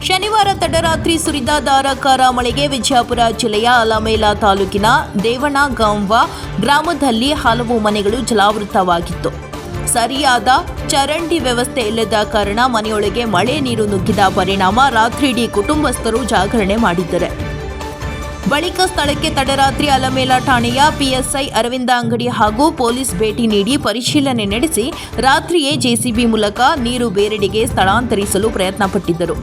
ಶನಿವಾರ ತಡರಾತ್ರಿ ಸುರಿದ ಧಾರಾಕಾರ ಮಳೆಗೆ ವಿಜಯಪುರ ಜಿಲ್ಲೆಯ ಅಲಮೇಲ ತಾಲೂಕಿನ ದೇವಣಗಾಂವ ಗ್ರಾಮದಲ್ಲಿ ಹಲವು ಮನೆಗಳು ಜಲಾವೃತವಾಗಿತ್ತು. ಸರಿಯಾದ ಚರಂಡಿ ವ್ಯವಸ್ಥೆ ಇಲ್ಲದ ಕಾರಣ ಮನೆಯೊಳಗೆ ಮಳೆ ನೀರು ನುಗ್ಗಿದ ಪರಿಣಾಮ ರಾತ್ರಿಯಿಡೀ ಕುಟುಂಬಸ್ಥರು ಜಾಗರಣೆ ಮಾಡಿದ್ದಾರೆ. ಬಳಿಕ ಸ್ಥಳಕ್ಕೆ ತಡರಾತ್ರಿ ಅಲಮೇಲ ಠಾಣೆಯ ಪಿಎಸ್ಐ ಅರವಿಂದ ಅಂಗಡಿ ಹಾಗೂ ಪೊಲೀಸ್ ಭೇಟಿ ನೀಡಿ ಪರಿಶೀಲನೆ ನಡೆಸಿ ರಾತ್ರಿಯೇ ಜೆಸಿಬಿ ಮೂಲಕ ನೀರು ಬೇರೆಡೆಗೆ ಸ್ಥಳಾಂತರಿಸಲು ಪ್ರಯತ್ನಪಟ್ಟಿದ್ದರು.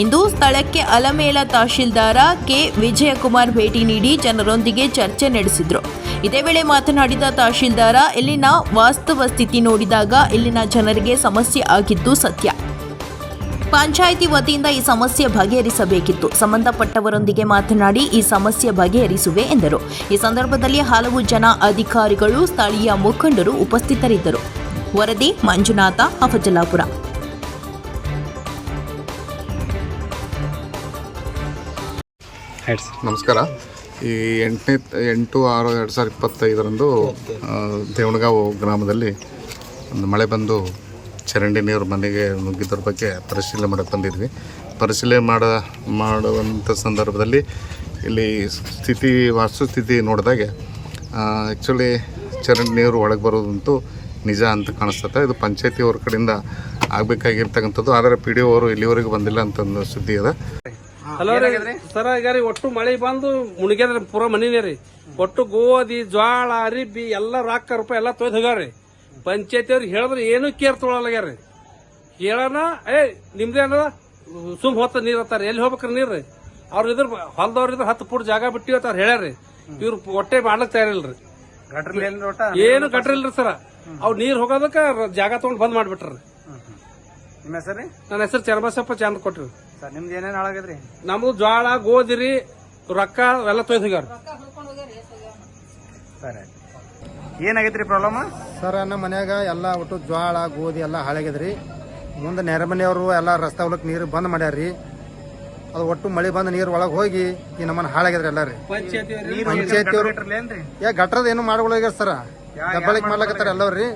ಇಂದು ಸ್ಥಳಕ್ಕೆ ಅಲಮೇಲ ತಹಶೀಲ್ದಾರ ಕೆ ವಿಜಯಕುಮಾರ್ ಭೇಟಿ ನೀಡಿ ಜನರೊಂದಿಗೆ ಚರ್ಚೆ ನಡೆಸಿದರು. ಇದೇ ವೇಳೆ ಮಾತನಾಡಿದ ತಹಶೀಲ್ದಾರ, ಇಲ್ಲಿನ ವಾಸ್ತವ ಸ್ಥಿತಿ ನೋಡಿದಾಗ ಇಲ್ಲಿನ ಜನರಿಗೆ ಸಮಸ್ಯೆ ಆಗಿದ್ದು ಸತ್ಯ. ಪಂಚಾಯಿತಿ ವತಿಯಿಂದ ಈ ಸಮಸ್ಯೆ ಬಗೆಹರಿಸಬೇಕಿತ್ತು. ಸಂಬಂಧಪಟ್ಟವರೊಂದಿಗೆ ಮಾತನಾಡಿ ಈ ಸಮಸ್ಯೆ ಬಗೆಹರಿಸುವೆ ಎಂದರು. ಈ ಸಂದರ್ಭದಲ್ಲಿ ಹಲವು ಜನ ಅಧಿಕಾರಿಗಳು, ಸ್ಥಳೀಯ ಮುಖಂಡರು ಉಪಸ್ಥಿತರಿದ್ದರು. ವರದಿ ಮಂಜುನಾಥ, ಅಫಜಲಾಪುರ. ನಮಸ್ಕಾರ. ಈ 8/6/2025 ದೇವಣಗಾಂವ ಗ್ರಾಮದಲ್ಲಿ ಒಂದು ಮಳೆ ಬಂದು ಚರಂಡಿ ನೀರು ಮನೆಗೆ ನುಗ್ಗಿದ್ರ ಬಗ್ಗೆ ಪರಿಶೀಲನೆ ಮಾಡಕ್ಕೆ ಬಂದಿದ್ವಿ. ಪರಿಶೀಲನೆ ಮಾಡುವಂಥ ಸಂದರ್ಭದಲ್ಲಿ ಇಲ್ಲಿ ವಾಸ್ತುಸ್ಥಿತಿ ನೋಡಿದಾಗೆ ಆ್ಯಕ್ಚುಲಿ ಚರಂಡಿ ನೀರು ಒಳಗೆ ಬರೋದಂತೂ ನಿಜ ಅಂತ ಕಾಣಿಸ್ತದೆ. ಇದು ಪಂಚಾಯತಿಯವ್ರ ಕಡೆಯಿಂದ ಆಗಬೇಕಾಗಿರ್ತಕ್ಕಂಥದ್ದು. ಆದರೆ PDO ಅವರು ಇಲ್ಲಿವರೆಗೂ ಬಂದಿಲ್ಲ ಅಂತ ಒಂದು ಸುದ್ದಿ ಅದ. ಹಲೋ ರೀ ಸರ, ಈಗ ರೀ ಒಟ್ಟು ಮಳೆ ಬಂದು ಮುಣಿಗ್ಯದ್ರಿ ಪೂರ ಮನಿನೇ ರೀ. ಒಟ್ಟು ಗೋಧಿ, ಜ್ವಾಳ, ಅರಿಬಿ ಎಲ್ಲ ರಾಕ ರೂಪಾಯಿ ಎಲ್ಲ ತೊಯ್ದು ಹೋಗ್ಯಾವ್ರಿ. ಪಂಚಾಯತಿ ಅವ್ರಿಗೆ ಹೇಳಿದ್ರೆ ಏನೂ ಕೇರ್ ತೊಗೊಳಗ್ಯಾರ. ಹೇಳೋಣ ನಿಮ್ದೇನದ ಸುಮ್ ಹೊತ್ತ ನೀರ್ ಅತ್ತಾರ, ಎಲ್ಲಿ ಹೋಗ್ಬೇಕ್ರಿ ನೀರ್ರಿ? ಅವ್ರ ಇದ್ರ ಹೊಲದವ್ರ ಇದ್ರ 10 ಫುಟ್ ಜಾಗ ಬಿಟ್ಟಿವಿ ಅಂತ ಹೇಳ್ಯಾರ್ರಿ. ಇವ್ರು ಹೊಟ್ಟೆ ಮಾಡ್ಲಕ್ ತಯಾರಿಲ್ರಿ, ಏನು ಗಟ್ರಿಲ್ರಿ ಸರ. ಅವ್ ನೀರ್ ಹೋಗೋದಕ್ಕ ಜಾಗ ತಗೊಂಡ್ ಬಂದ್ ಮಾಡ್ಬಿಟ್ರಿ. ನಿಮ್ಮ ಹೆಸರು? ನನ್ನ ಹೆಸರು ಚರ್ಮಸಪ್ಪ ಚಾಂದ್ ಕೊಟ್ರಿ. ಸರ್ ನಿಮ್ದು ಏನೇನು ಹಾಳಾಗದ್ರಿ? ನಮ್ದು ಜ್ವಾಳ, ಗೋಧಿ ರೀ, ರೊಕ್ಕ ಎಲ್ಲ ತೊಯ್ದು ಹೋಗ್ಯಾರ. ಸರಿ, ಏನಾಗೈತ್ರಿ ಪ್ರಾಬ್ಲಮ್? ಸರ್, ನಮ್ಮ ಮನ್ಯಾಗ ಎಲ್ಲ ಒಟ್ಟು ಜ್ವಾಳ, ಗೋಧಿ ಎಲ್ಲ ಹಾಳಾಗ್ಯದ್ರಿ. ಮುಂದೆ ನೆರೆಮನೆಯವರು ಎಲ್ಲ ರಸ್ತೆ ಹೊಲಕ್ಕೆ ನೀರು ಬಂದ್ ಮಾಡ್ಯಾರ್ರಿ. ಅದು ಒಟ್ಟು ಮಳೆ ಬಂದು ನೀರು ಒಳಗೆ ಹೋಗಿ ಈ ನಮ್ಮನ್ನ ಹಾಳಾಗ್ಯದ್ರಿ ಎಲ್ಲ ರೀ. ಪಂಚಾಯತಿಯವರು ಗಟ್ರದ ಏನು ಮಾಡ್ಕೊಳಗ್ಯಾರ ಸರ, ದಬ್ಬಳಿಗೆ ಮಾಡ್ಲಕತ್ತಾರ ಎಲ್ಲವ್ರಿ.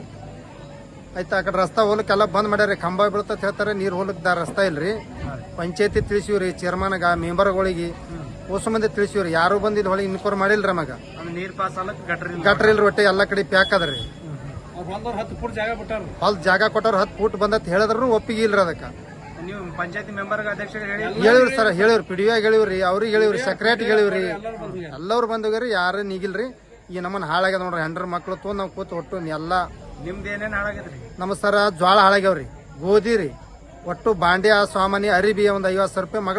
ಆಯ್ತು, ಆ ಕಡೆ ರಸ್ತಾ ಹೋಲಕ್ಕೆಲ್ಲ ಬಂದ್ ಮಾಡ್ಯಾರ. ಕಂಬ ಬೀಳ್ತತ್ ಹೇಳ್ತಾರೆ, ನೀರು ಹೋಲಕ್ಕೆ ರಸ್ತಾ ಇಲ್ರಿ. ಪಂಚಾಯತಿ ತಿಳಿಸಿವ್ರಿ, ಚೇರ್ಮನ್ಗ, ಮೆಂಬರ್ಗಳಿಗೆ ಹೊಸ ಮಂದಿ ತಿಳಿಸಿವ್ರಿ. ಯಾರು ಬಂದಿದ್ ಹೊಳಿಗೆ ಇನ್ಕ್ವೈರ್ ಮಾಡಿಲ್ರಿ. ಮಗ ನೀರ್ ಪಾಸ್ ಗಟ್ರ ಇಲ್ರಿ, ಒಟ್ಟೆ ಎಲ್ಲ ಕಡೆ ಪ್ಯಾಕ್ ಅದ್ರಿ. ಹೊಲ ಜಾಗ ಕೊಟ್ಟಾರ 10 ಫೂಟ್ ಬಂದತ್ ಹೇಳಿದ್ರು ಒಪ್ಪಿಗೆ ಇಲ್ರಿ ಅದಕ್ಕೆ. ನೀವು ಪಂಚಾಯತಿ ಮೆಂಬರ್ ಅಧ್ಯಕ್ಷ ಹೇಳಿವ್ರಿ ಸರ್, ಹೇಳಿವ್ರಿ. PDO ಹೇಳಿವ್ರಿ, ಅವ್ರಿಗೆ ಹೇಳಿವ್ರಿ, ಸೆಕ್ರೆಟರಿ ಹೇಳಿವ್ರಿ. ಎಲ್ಲವ್ರು ಬಂದೋಗ್ಯಾರಿ, ಯಾರು ನೀಗಿಲ್ರಿ. ಈ ನಮ್ಮನ್ನ ಹಾಳಾಗ್ಯದ ನೋಡ್ರಿ. 100 ಮಕ್ಳು ತೊಗೊಂಡ್ ನಾವು ಕೂತ್ ಒಟ್ಟು ಎಲ್ಲ. ನಿಮ್ದು ಏನೇನು ಹಾಳಾಗದ್ರಿ? ನಮ್ಮ ಸರ ಜ್ವಾಳ ಹಾಳಾಗ್ಯಾವ್ರಿ, ಗೋಧಿ ರೀ, ಒಟ್ಟು ಬಾಂಡ್ಯ, ಸಾಮಾನ್ಯ, ಅರಿಬಿ ಒಂದು 50,000 ರೂಪಾಯಿ ಮಗಳ